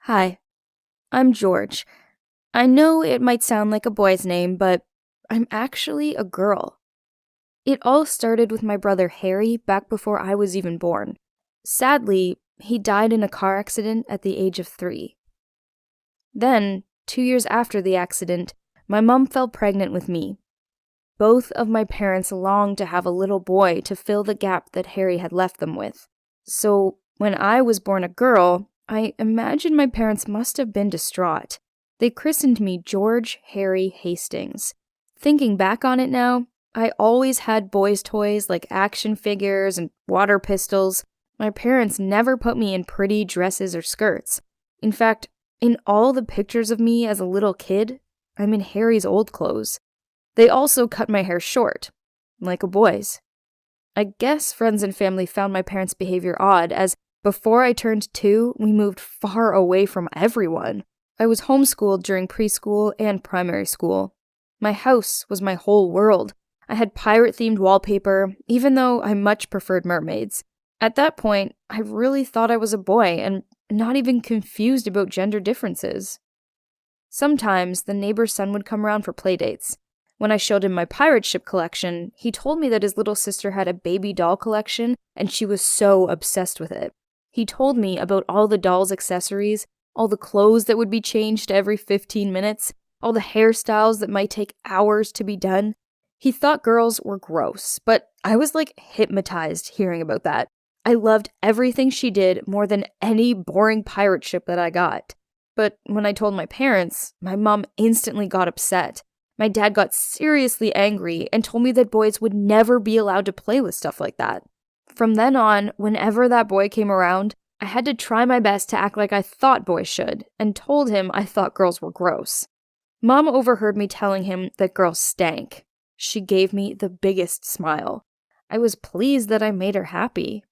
Hi, I'm George. I know it might sound like a boy's name, but I'm actually a girl. It all started with my brother Harry back before I was even born. Sadly, he died in a car accident at the age of 3. Then, 2 years after the accident, my mom fell pregnant with me. Both of my parents longed to have a little boy to fill the gap that Harry had left them with. So, when I was born a girl, I imagine my parents must have been distraught. They christened me George Harry Hastings. Thinking back on it now, I always had boys' toys like action figures and water pistols. My parents never put me in pretty dresses or skirts. In fact, in all the pictures of me as a little kid, I'm in Harry's old clothes. They also cut my hair short, like a boy's. I guess friends and family found my parents' behavior odd, as before I turned 2, we moved far away from everyone. I was homeschooled during preschool and primary school. My house was my whole world. I had pirate-themed wallpaper, even though I much preferred mermaids. At that point, I really thought I was a boy, and not even confused about gender differences. Sometimes, the neighbor's son would come around for playdates. When I showed him my pirate ship collection, he told me that his little sister had a baby doll collection, and she was so obsessed with it. He told me about all the doll's accessories, all the clothes that would be changed every 15 minutes, all the hairstyles that might take hours to be done. He thought girls were gross, but I was like hypnotized hearing about that. I loved everything she did more than any boring pirate ship that I got. But when I told my parents, my mom instantly got upset. My dad got seriously angry and told me that boys would never be allowed to play with stuff like that. From then on, whenever that boy came around, I had to try my best to act like I thought boys should, and told him I thought girls were gross. Mom overheard me telling him that girls stank. She gave me the biggest smile. I was pleased that I made her happy.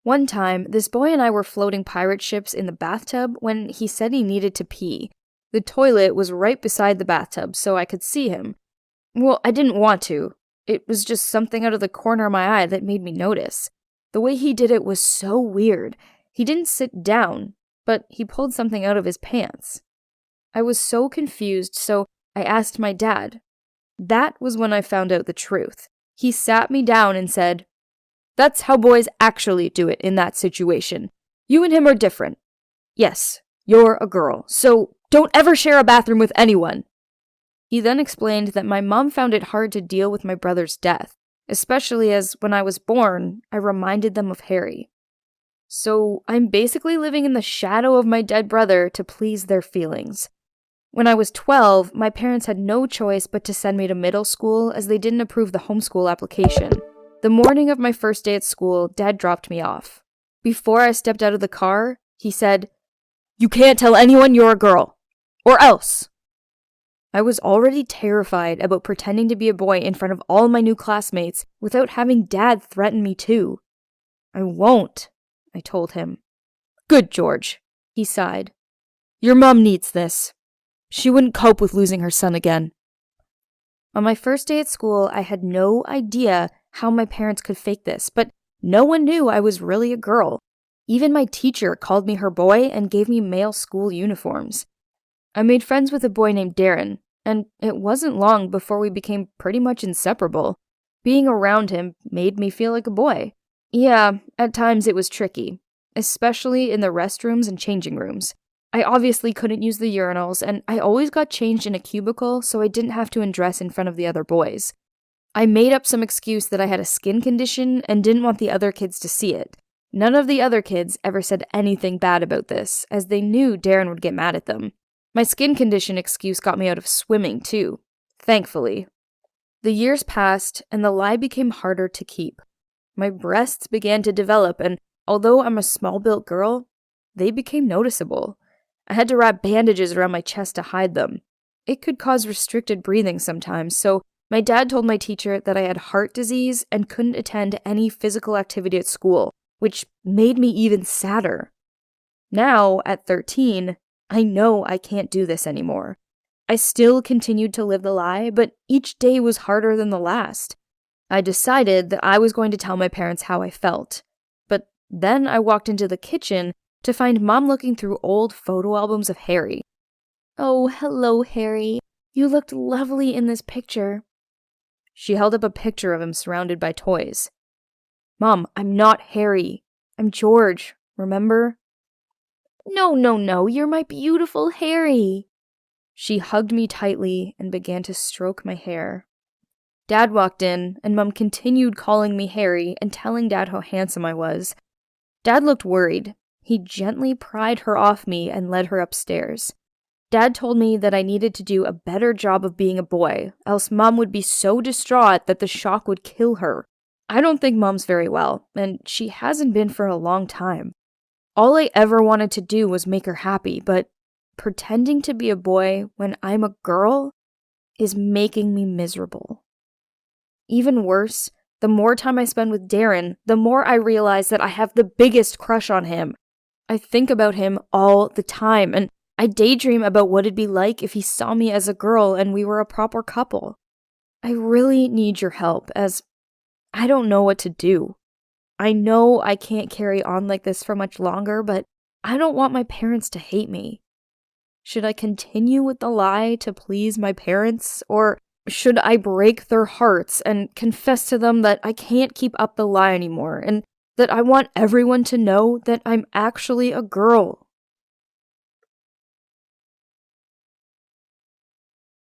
One time, this boy and I were floating pirate ships in the bathtub when he said he needed to pee. The toilet was right beside the bathtub, so I could see him. Well, I didn't want to. It was just something out of the corner of my eye that made me notice. The way he did it was so weird. He didn't sit down, but he pulled something out of his pants. I was so confused, so I asked my dad. That was when I found out the truth. He sat me down and said, "That's how boys actually do it in that situation. You and him are different. Yes, you're a girl, so don't ever share a bathroom with anyone." He then explained that my mom found it hard to deal with my brother's death, especially as when I was born, I reminded them of Harry. So I'm basically living in the shadow of my dead brother to please their feelings. When I was 12, my parents had no choice but to send me to middle school as they didn't approve the homeschool application. The morning of my first day at school, Dad dropped me off. Before I stepped out of the car, he said, "You can't tell anyone you're a girl. Or else." I was already terrified about pretending to be a boy in front of all my new classmates without having Dad threaten me too. "I won't," I told him. "Good, George," he sighed. "Your mom needs this. She wouldn't cope with losing her son again." On my first day at school, I had no idea how my parents could fake this, but no one knew I was really a girl. Even my teacher called me her boy and gave me male school uniforms. I made friends with a boy named Darren, and it wasn't long before we became pretty much inseparable. Being around him made me feel like a boy. Yeah, at times it was tricky, especially in the restrooms and changing rooms. I obviously couldn't use the urinals, and I always got changed in a cubicle so I didn't have to undress in front of the other boys. I made up some excuse that I had a skin condition and didn't want the other kids to see it. None of the other kids ever said anything bad about this, as they knew Darren would get mad at them. My skin condition excuse got me out of swimming, too. Thankfully. The years passed, and the lie became harder to keep. My breasts began to develop, and although I'm a small-built girl, they became noticeable. I had to wrap bandages around my chest to hide them. It could cause restricted breathing sometimes, so my dad told my teacher that I had heart disease and couldn't attend any physical activity at school, which made me even sadder. Now, at 13, I know I can't do this anymore. I still continued to live the lie, but each day was harder than the last. I decided that I was going to tell my parents how I felt. But then I walked into the kitchen to find Mom looking through old photo albums of Harry. "Oh, hello, Harry. You looked lovely in this picture." She held up a picture of him surrounded by toys. "Mom, I'm not Harry. I'm George, remember?" "No, no, no, you're my beautiful Harry." She hugged me tightly and began to stroke my hair. Dad walked in, and Mom continued calling me Harry and telling Dad how handsome I was. Dad looked worried. He gently pried her off me and led her upstairs. Dad told me that I needed to do a better job of being a boy, else Mom would be so distraught that the shock would kill her. I don't think Mom's very well, and she hasn't been for a long time. All I ever wanted to do was make her happy, but pretending to be a boy when I'm a girl is making me miserable. Even worse, the more time I spend with Darren, the more I realize that I have the biggest crush on him. I think about him all the time, and I daydream about what it'd be like if he saw me as a girl and we were a proper couple. I really need your help, as I don't know what to do. I know I can't carry on like this for much longer, but I don't want my parents to hate me. Should I continue with the lie to please my parents, or should I break their hearts and confess to them that I can't keep up the lie anymore and that I want everyone to know that I'm actually a girl